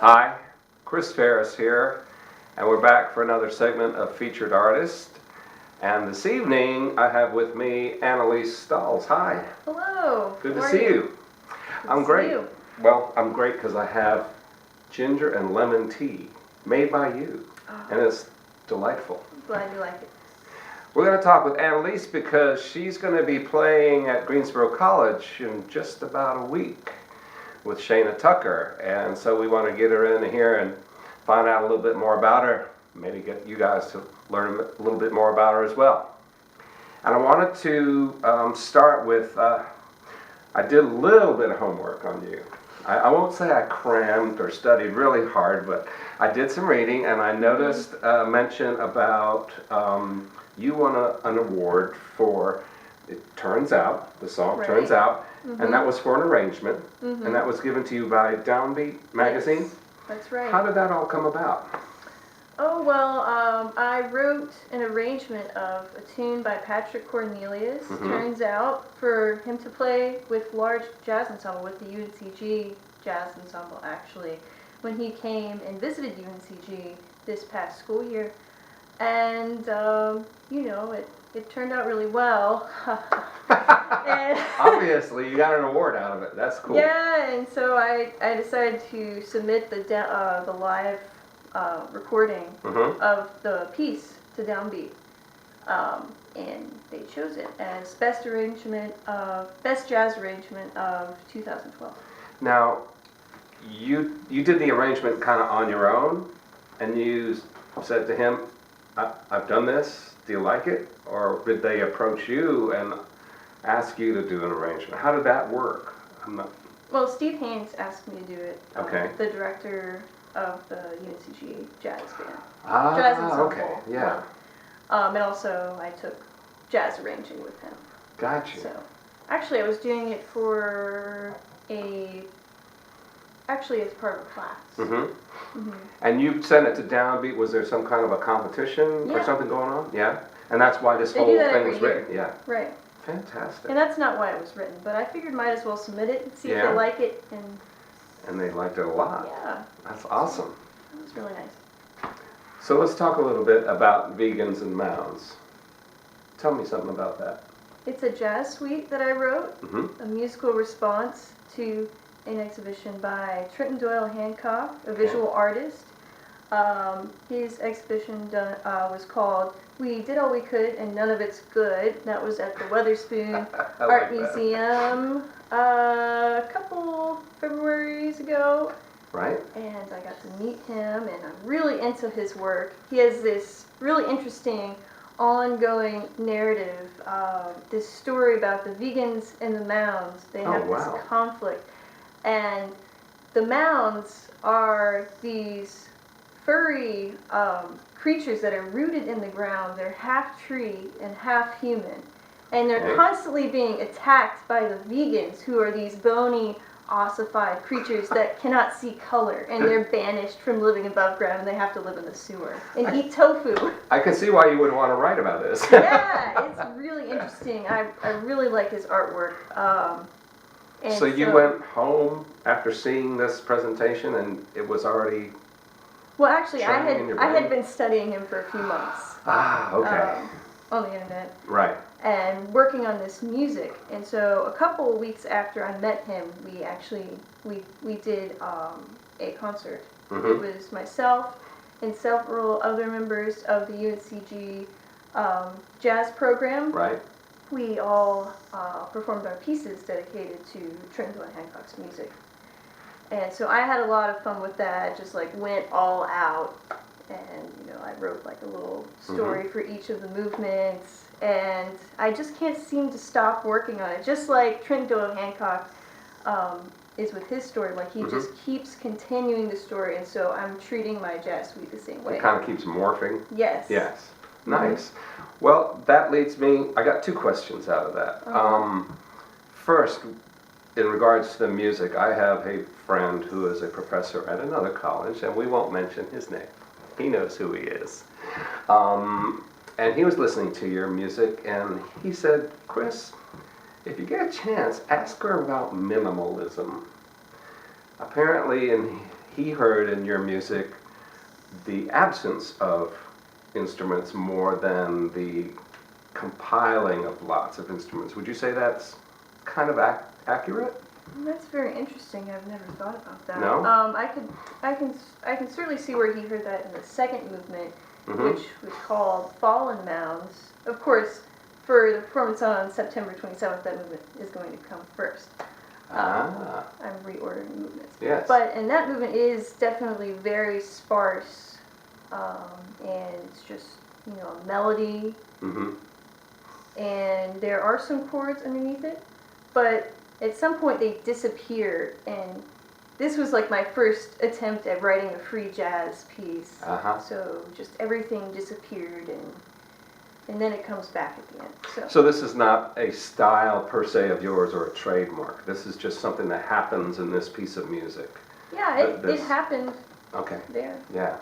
Hi, Kris Ferris here, and we're back for another segment of Featured Artist. And this evening I have with me Annalise Stalls. Hi. Hello. Good to see you. I'm great. You. Well, I'm great because I have ginger and lemon tea made by you, and it's delightful. I'm glad you like it. We're going to talk with Annalise because she's going to be playing at Greensboro College in just about a week with Shana Tucker, and so we want to get her in here and find out a little bit more about her, maybe get you guys to learn a little bit more about her as well. And I wanted to start with, I did a little bit of homework on you. I won't say I crammed or studied really hard, but I did some reading, and I noticed a mention about you won an award for, it turns out, the song Turns Out, and that was for an arrangement, and that was given to you by Downbeat magazine? Yes, that's right. How did that all come about? Oh, well, I wrote an arrangement of a tune by Patrick Cornelius, Turns Out, for him to play with large jazz ensemble, with the UNCG jazz ensemble, actually, when he came and visited UNCG this past school year. And, you know, it turned out really well. And Obviously, you got an award out of it. That's cool. Yeah, and so I decided to submit the live recording of the piece to Downbeat, and they chose it as best jazz arrangement of 2012. Now, you did the arrangement kind of on your own, and you said to him, I've done this, do you like it? Or did they approach you and ask you to do an arrangement? How did that work? Well, Steve Haynes asked me to do it, okay. The director of the UNCG jazz band. Jazz ensemble. Okay, yeah. And also I took jazz arranging with him. Gotcha. So, actually I was doing it for actually it's part of a class. And you sent it to Downbeat. Was there some kind of a competition or something going on? Yeah. And that's why this whole thing was written. Yeah. Right. Fantastic. And that's not why it was written, but I figured might as well submit it and see if they like it. And they liked it a lot. Yeah. That's awesome. It was really nice. So let's talk a little bit about Vegans and Mounds. Tell me something about that. It's a jazz suite that I wrote, a musical response to an exhibition by Trenton Doyle Hancock, a visual artist. His exhibition was called We Did All We Could and None of It's Good. That was at the Weatherspoon Art Museum a couple Februaries ago. Right. And I got to meet him, and I'm really into his work. He has this really interesting ongoing narrative, this story about the vegans and the mounds. They have this conflict. And the mounds are these furry creatures that are rooted in the ground. They're half tree and half human. And they're constantly being attacked by the vegans, who are these bony, ossified creatures that cannot see color. And they're banished from living above ground, and they have to live in the sewer and eat tofu. I can see why you would want to write about this. Yeah, it's really interesting. I really like his artwork. So you went home after seeing this presentation, and it was already. Well, actually, I had been studying him for a few months. Okay. On the internet. Right. And working on this music, and so a couple of weeks after I met him, we did a concert. It was myself and several other members of the UNCG jazz program. Right. We all performed our pieces dedicated to Trenton Doyle Hancock's music. And so I had a lot of fun with that, just like went all out. And, you know, I wrote like a little story for each of the movements. And I just can't seem to stop working on it. Just like Trenton Doyle Hancock is with his story, like he just keeps continuing the story. And so I'm treating my jazz suite the same way. It kind of keeps morphing? Yes. Yes. Nice. Well, that leads me, I got two questions out of that. First, in regards to the music, I have a friend who is a professor at another college, and we won't mention his name. He knows who he is. And he was listening to your music, and he said, Kris, if you get a chance, ask her about minimalism. Apparently, and he heard in your music the absence of instruments more than the compiling of lots of instruments. Would you say that's kind of accurate? That's very interesting. I've never thought about that. No? I can certainly see where he heard that in the second movement, Mm-hmm. which was called Fallen Mounds. Of course, for the performance on September 27th, that movement is going to come first. I'm reordering movements. Yes. But, and that movement is definitely very sparse, and it's just, you know, a melody, Mm-hmm. and there are some chords underneath it, but at some point they disappear, and this was like my first attempt at writing a free jazz piece. Uh-huh. So just everything disappeared, and then it comes back at the end. So this is not a style per se of yours or a trademark. This is just something that happens in this piece of music. Yeah, it happened Okay. there. Yeah.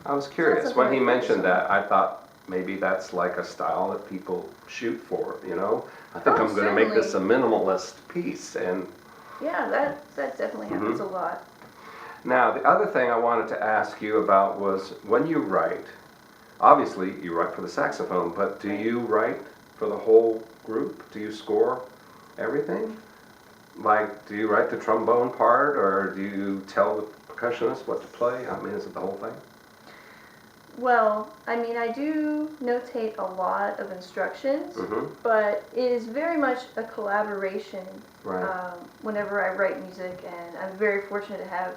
I was curious. something When he I focus mentioned on. that, I thought maybe that's like a style that people shoot for, you know? I think Oh, I'm going to make this a certainly. minimalist piece. And Yeah, that definitely happens a lot. now, the other thing I wanted to ask you about was when you write, obviously you write for the saxophone, but do you write for the whole group? Do you score everything? Like, do you write the trombone part, or do you tell the percussionist what to play? I mean, is it the whole thing? Well, I mean, I do notate a lot of instructions, Mm-hmm. but it is very much a collaboration Right. whenever I write music, and I'm very fortunate to have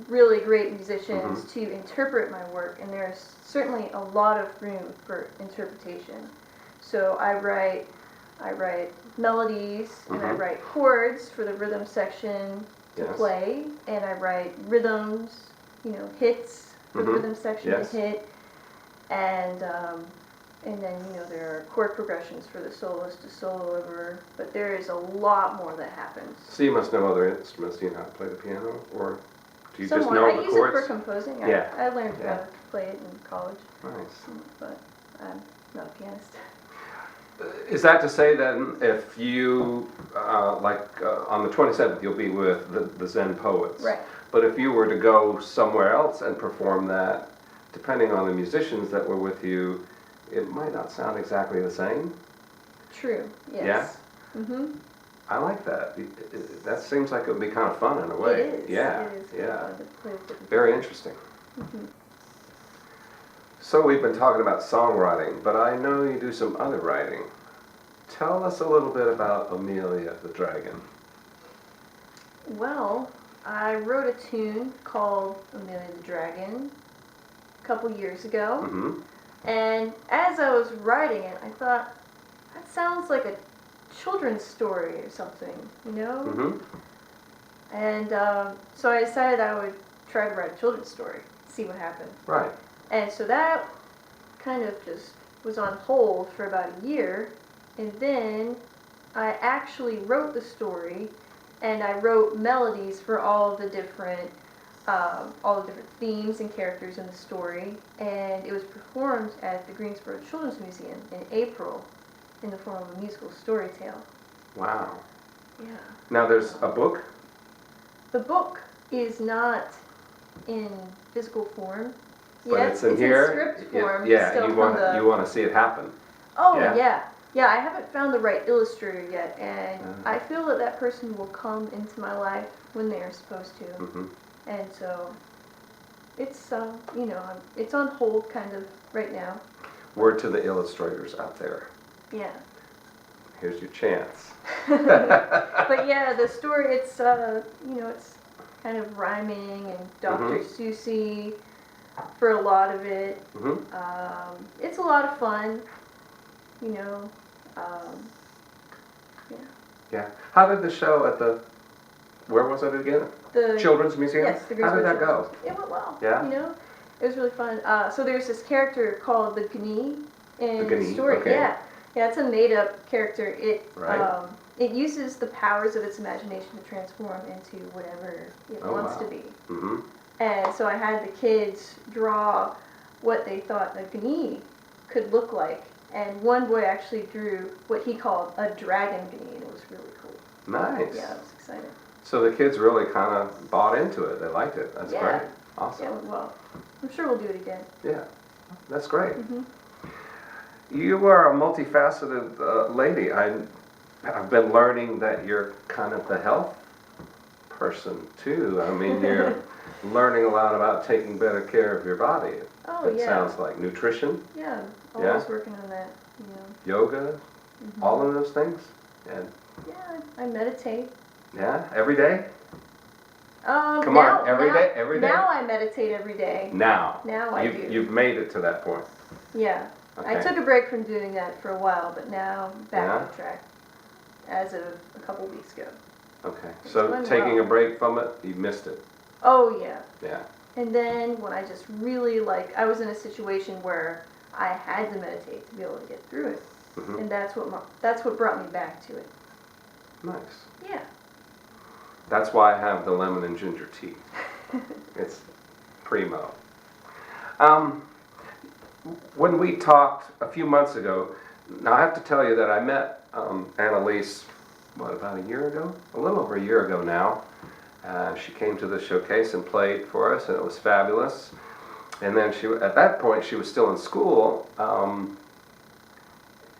really great musicians to interpret my work, and there's certainly a lot of room for interpretation. So I write melodies, and I write chords for the rhythm section to Yes. play, and I write rhythms, you know, hits for the rhythm section Yes. to hit, and then, you know, there are chord progressions for the soloist to solo over, but there is a lot more that happens. So you must know other instruments. Do you know how to play the piano, or do you just Somewhat. know I the use chords? it for composing. Yeah. I learned Yeah. how to play it in college, Nice. but I'm not a pianist. Is that to say then if you, on the 27th, you'll be with the Zen poets? Right. But if you were to go somewhere else and perform that, depending on the musicians that were with you, it might not sound exactly the same? True, yes. Yeah? Mm-hmm. I like that. That seems like it would be kind of fun in a way. It is. Yeah, It is yeah. fun to play with different Very people. interesting. Mhm. So we've been talking about songwriting, but I know you do some other writing. Tell us a little bit about Amelia the Dragon. Well, I wrote a tune called Amelia the Dragon a couple years ago, Mm-hmm. and as I was writing it, I thought, that sounds like a children's story or something, you know? Mm-hmm. And so I decided I would try to write a children's story, see what happened. Right. And so that kind of just was on hold for about a year, and then I actually wrote the story, and I wrote melodies for all the different themes and characters in the story, and it was performed at the Greensboro Children's Museum in April in the form of a musical story tale. Wow. Yeah. Now there's a book? The book is not in physical form But yet. it's in here. Script form. Yeah, still you from want to see it happen. Oh, Yeah? yeah. I haven't found the right illustrator yet, and Uh-huh. I feel that that person will come into my life when they are supposed to. Mm-hmm. And so it's, it's on hold kind of right now. Word to the illustrators out there. Yeah. Here's your chance. But yeah, the story, it's, it's kind of rhyming and Dr. Seussy for a lot of it. Mm-hmm. It's a lot of fun, you know. Yeah. Yeah. How did the show at where was it again? The Children's Museum? Yes, the How did Greensboro that go? Children's. It went well. Yeah? You know, it was really fun. So there's this character called the Gnee in The the Gnee, story. okay. Yeah, it's a made-up character. It Right. it uses the powers of its imagination to transform into whatever it Oh, wants wow. to be. Mm-hmm. And so I had the kids draw what they thought the Gnee could look like. And one boy actually drew what he called a dragon Gnee, and it was really cool. Nice. Yeah, I was excited. So the kids really kind of bought into it. They liked it. That's Yeah. great. Awesome. Yeah, well, I'm sure we'll do it again. Yeah, that's great. Mhm. You are a multifaceted lady. I've been learning that you're kind of the health person too. I mean, you're learning a lot about taking better care of your body. Oh, It yeah. sounds like nutrition, Yeah, Yeah? always working on that, you know. yoga, Mhm. all of those things. And Yeah, I meditate. yeah, every day. Come now, on, every now, day, every day. Now I meditate every day. Now. Now I do. You've made it to that point. Yeah. I Okay. took a break from doing that for a while, but now I'm back Yeah? on track as of a couple weeks ago. Okay. It's So going taking well. a break from it, you missed it. Oh, yeah. Yeah. And then when I just really I was in a situation where I had to meditate to be able to get through it. Hmm. And that's what brought me back to it. Nice. Yeah. That's why I have the lemon and ginger tea. It's primo. When we talked a few months ago, now I have to tell you that I met Annalise, about a year ago? A little over a year ago now. She came to the showcase and played for us, and it was fabulous. And then at that point, she was still in school.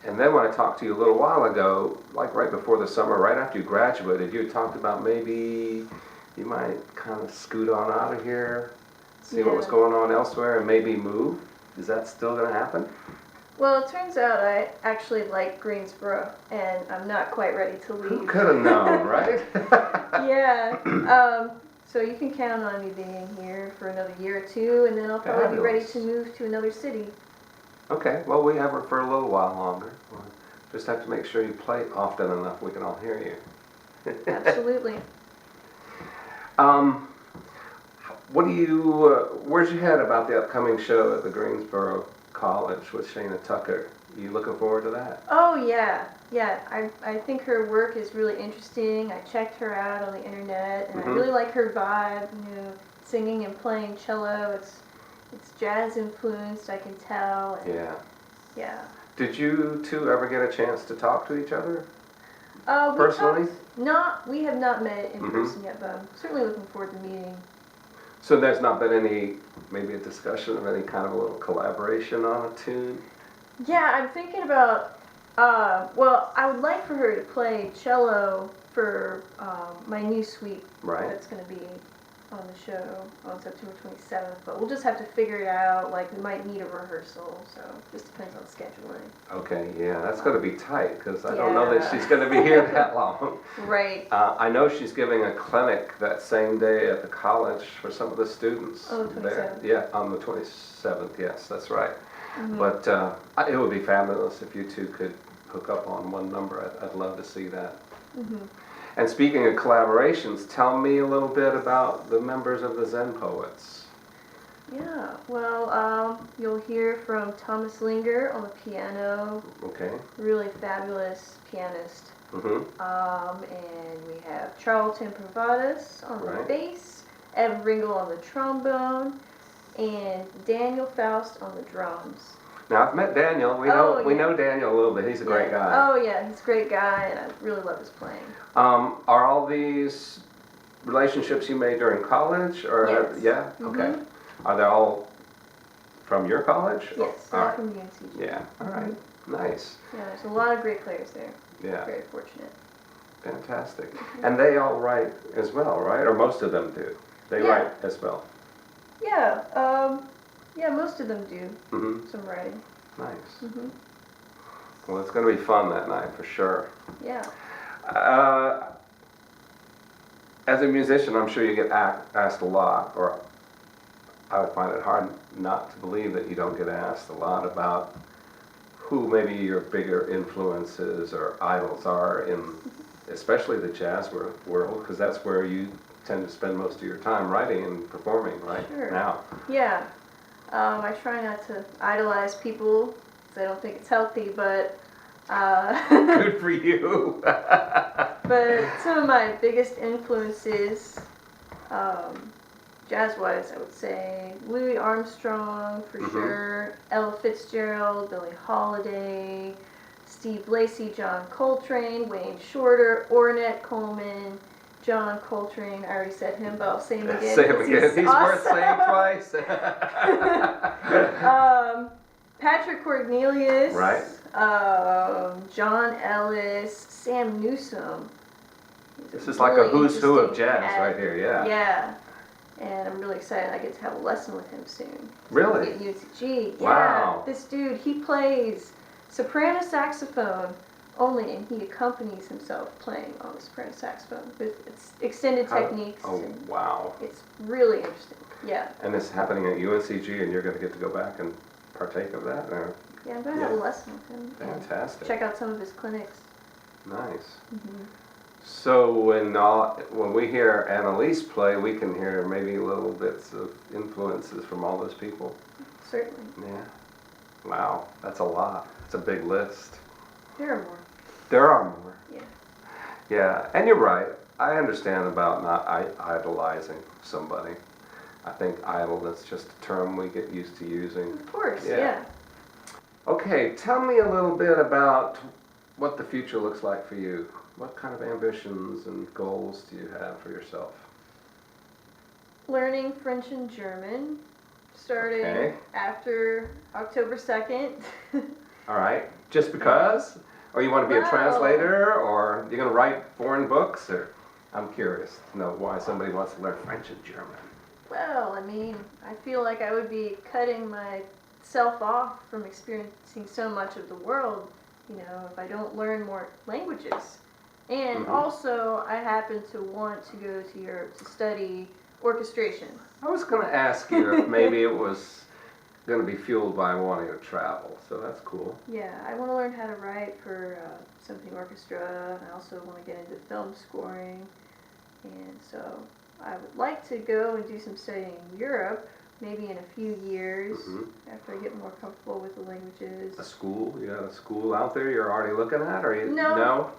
And then when I talked to you a little while ago, like right before the summer, right after you graduated, you had talked about maybe you might kind of scoot on out of here, see what was Yeah. going on elsewhere, and maybe move. Is that still going to happen? Well, it turns out I actually like Greensboro, and I'm not quite ready to Who leave. could have known, right? Yeah. So you can count on me being here for another year or two, and then I'll probably be ready Fabulous. to move to another city. Okay, well, we have her for a little while longer. We'll just have to make sure you play often enough we can all hear you. Absolutely. What do you, where's your head about the upcoming show at the Greensboro College with Shana Tucker? You looking forward to that? Oh, yeah. Yeah, I think her work is really interesting. I checked her out on the internet, and I Mhm. really like her vibe, singing and playing cello. It's jazz influenced, I can tell. And Yeah. yeah. Did you two ever get a chance to talk to each other? We Personally? we have not met in Mhm. person yet, but I'm certainly looking forward to meeting. So there's not been maybe a discussion of any kind of a little collaboration on a tune? Yeah, I'm thinking about, well, I would like for her to play cello for my new suite Right. that's going to be on the show on September 27th, but we'll just have to figure it out. Like, we might need a rehearsal, so it just depends on scheduling. Okay, yeah, that's going to be tight because I don't know that Yeah. she's going to be here that long. Right. I know she's giving a clinic that same day at the college for some of the students. On the there. 27th. Yeah, on the 27th, yes, that's right. Mhm. But it would be fabulous if you two could hook up on one number. I'd love to see that. Mhm. And speaking of collaborations, tell me a little bit about the members of the Zen Poets. Yeah, well, you'll hear from Thomas Linger on the piano, Okay. really fabulous pianist. Mm-hmm. And we have Charlton Provadas on the Right. bass, Evan Ringel on the trombone, and Daniel Faust on the drums. Now I've met Daniel. We know Daniel a little bit. He's a great guy. Oh yeah, he's a great guy, and I really love his playing. Are all these relationships you made during college, or Yes. yeah? Okay. Are they all from your college? Yes, All they're right. from UNCG. Yeah. All right. Nice. Yeah, there's a lot of great players there. Yeah. Very fortunate. Fantastic. And they all write as well, right? Or most of them do. They Yeah. write as well. Yeah, most of them do Mm-hmm. some writing. Nice. Mhm. Well, it's going to be fun that night for sure. Yeah. As a musician, I'm sure you get asked a lot, or I would find it hard not to believe that you don't get asked a lot about who maybe your bigger influences or idols are in, especially the jazz world, because that's where you tend to spend most of your time writing and performing right Sure. now. Yeah. I try not to idolize people because I don't think it's healthy, but Good for you. but some of my biggest influences, jazz-wise, I would say Louis Armstrong for Mhm. sure, Ella Fitzgerald, Billie Holiday, Steve Lacy, John Coltrane, Wayne Shorter, Ornette Coleman, John Coltrane, I already said him, but I'll say him again. Say him 'cause again. He's worth awesome. saying twice. Patrick Cornelius. Right. John Ellis, Sam Newsom. This is like a who's who of jazz right here, yeah. Yeah. And I'm really excited I get to have a lesson with him soon. Really? At UNCG. Yeah. Wow. This dude, he plays soprano saxophone only, and he accompanies himself playing on the soprano saxophone with its extended techniques. Oh, and wow. it's really interesting. Yeah. And it's happening at UNCG, and you're going to get to go back and partake of that? Or? Yeah, I'm going to have a lesson with him. Fantastic. Check out some of his clinics. Nice. Mm-hmm. So when we hear Annalise play, we can hear maybe little bits of influences from all those people? Certainly. Yeah. Wow, that's a lot. It's a big list. There are more. There are more. Yeah. Yeah, and you're right. I understand about not idolizing somebody. I think idol is just a term we get used to using. Of course, yeah. Okay, tell me a little bit about what the future looks like for you. What kind of ambitions and goals do you have for yourself? Learning French and German, starting after October 2nd. All right, just because? Or you want to be a translator, or you're going to write foreign books? Or I'm curious to know why somebody wants to learn French and German. Well, I mean, I feel like I would be cutting myself off from experiencing so much of the world, if I don't learn more languages. And also, I happen to want to go to Europe to study orchestration. I was going to ask you if maybe it was going to be fueled by wanting to travel, so that's cool. Yeah, I want to learn how to write for symphony orchestra, and I also want to get into film scoring. And so I would like to go and do some studying in Europe, maybe in a few years, after I get more comfortable with the languages. A school? You got a school out there you're already looking at, or you No,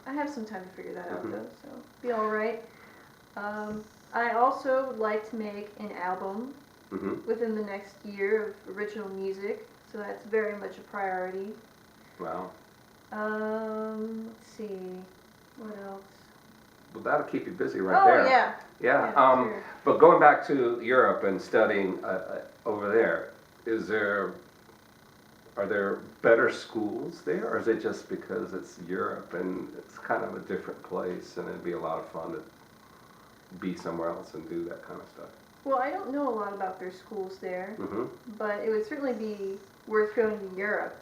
I have some time to figure that out though, so be all right. I also would like to make an album within the next year of original music, so that's very much a priority. Wow. Let's see, what else? Well, that'll keep you busy right there. Oh, yeah. Yeah. Sure. But going back to Europe and studying over there, are there better schools there, or is it just because it's Europe and it's kind of a different place and it'd be a lot of fun to be somewhere else and do that kind of stuff? Well, I don't know a lot about their schools there, but it would certainly be worth going to Europe.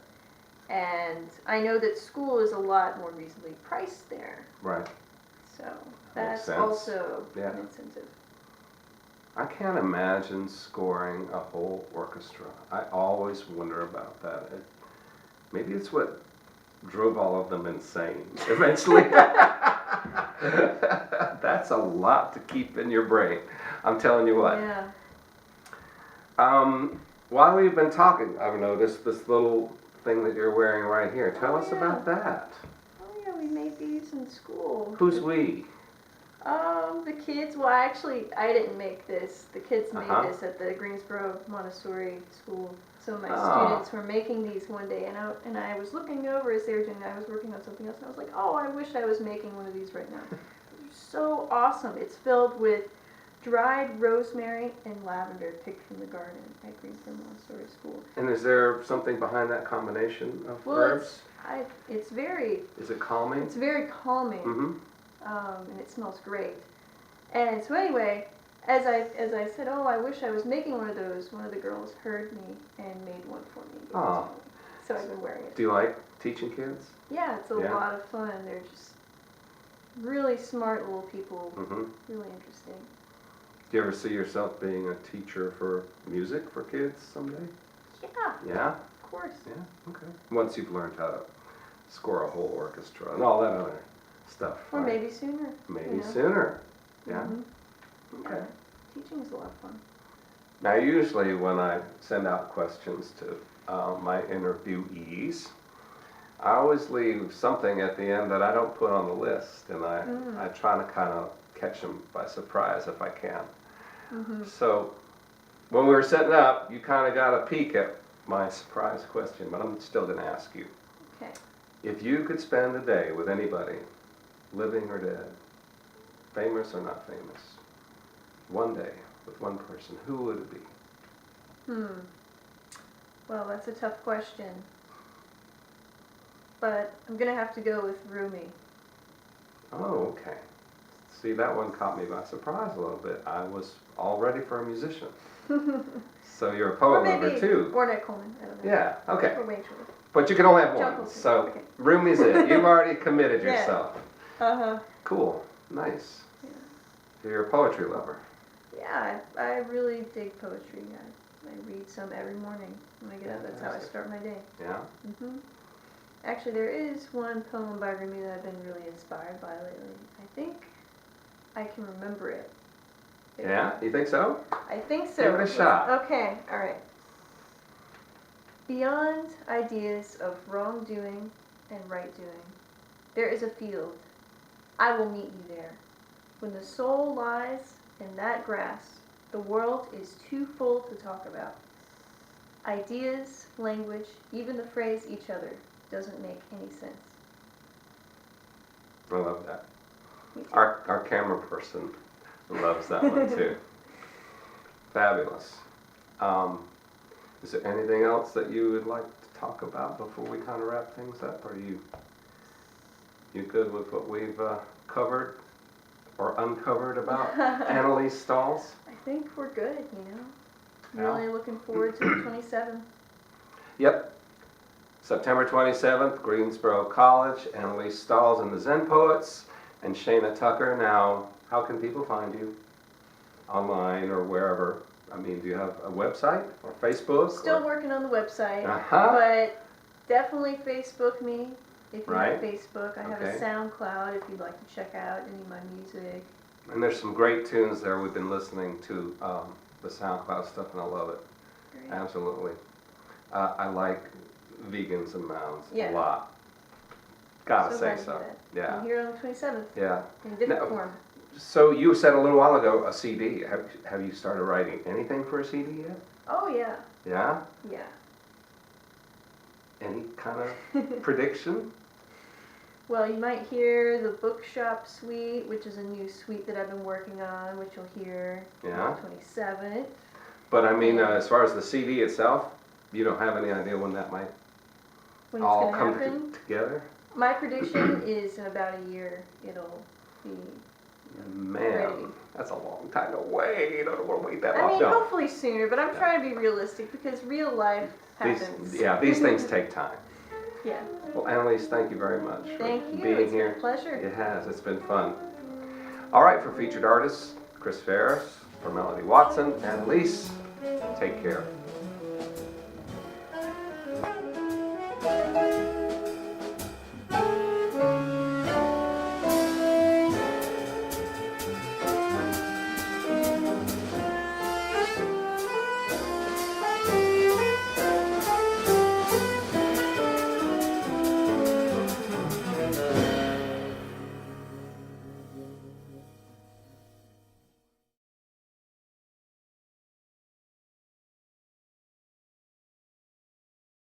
And I know that school is a lot more reasonably priced there. Right. So that's sense. also Yeah. an incentive. I can't imagine scoring a whole orchestra. I always wonder about that. Maybe it's what drove all of them insane eventually. That's a lot to keep in your brain. I'm telling you what. Yeah. While we've been talking, I've noticed this little thing that you're wearing right here. Tell us yeah. about that. Oh yeah, we made these in school. Who's we? The kids. Well, actually, I didn't make this. The kids made this at the Greensboro Montessori School. So my students were making these one day, and I was looking over as they were doing that. I was working on something else, and I was like, oh, I wish I was making one of these right now. They're so awesome. It's filled with dried rosemary and lavender picked from the garden at Greensboro Montessori School. And is there something behind that combination of herbs? It's very. Is it calming? It's very calming. And it smells great. And so anyway, as I said, oh, I wish I was making one of those, one of the girls heard me and made one for me. So I've been wearing it. Do you like teaching kids? Yeah, it's a lot of fun. They're just really smart little people, really interesting. Do you ever see yourself being a teacher for music for kids someday? Yeah. Yeah? Of course. Yeah, okay. Once you've learned how to score a whole orchestra and all that other stuff. Or right? maybe sooner. Maybe sooner. Yeah? Okay. Yeah. Teaching is a lot of fun. Now usually when I send out questions to my interviewees, I always leave something at the end that I don't put on the list, and I try to kind of catch them by surprise if I can. So when we were setting up, you kind of got a peek at my surprise question, but I'm still going to ask you. Okay. If you could spend a day with anybody living or dead, famous or not famous, one day with one person, who would it be? Well, that's a tough question. But I'm going to have to go with Rumi. Oh, okay. See, that one caught me by surprise a little bit. I was all ready for a musician. So you're a Or poet maybe lover too. Ornette Coleman. I don't know. Yeah, okay. Or Rachel. But you can only have John one. Coltrane. So Okay. Rumi's it. You've already committed Yeah. yourself. Uh-huh. Cool. Nice. Yeah. So you're a poetry lover. Yeah, I really dig poetry. I read some every morning when I get up. That's how I start my day. Yeah? Actually, there is one poem by Rumi that I've been really inspired by lately. I think I can remember it. Yeah? You think so? I think so. Give it a shot. Okay, alright. Beyond ideas of wrongdoing and right doing, there is a field. I will meet you there. When the soul lies in that grass, the world is too full to talk about. Ideas, language, even the phrase each other doesn't make any sense. I love that. Me too. Our camera person loves that one too. Fabulous. Is there anything else that you would like to talk about before we kind of wrap things up? Are you good with what we've covered or uncovered about Annalise Stalls? I think we're good, you know. Yeah. Really looking forward to the 27th. Yep. September 27th, Greensboro College, Annalise Stalls and the Zen Poets, and Shana Tucker. Now, how can people find you? Online or wherever? I mean, do you have a website or Facebook? Still working on the website, Uh-huh. but definitely Facebook me if you Right. have Facebook. I have a Okay. SoundCloud if you'd like to check out any of my music. And there's some great tunes there. We've been listening to the SoundCloud stuff, and I love it. Great. Absolutely. I like Vegans and Mounds Yeah. a lot. Gotta So say glad to so. hear that. Yeah. I'm here on the 27th Yeah. in different Now, form. So you said a little while ago a CD. Have you started writing anything for a CD yet? Oh yeah, Yeah. yeah. Any kind of prediction? Well, you might hear the Bookshop Suite, which is a new suite that I've been working on, which you'll hear Yeah. on the 27th. But I mean, as far as the CD itself, you don't have any idea when that might When it's all going to come happen. together? My prediction is in about a year it'll be Man, ready. that's a long time to wait. I don't want to wait that I long. mean, No. hopefully sooner, but I'm Yeah. trying to be realistic because real life happens. These things take time. Yeah. Well, Annalise, thank you very much for Thank you. being It's here. been a pleasure. It has. It's been fun. All right, for featured artists, Kris Ferris, for Melody Watson, Annalise, take care.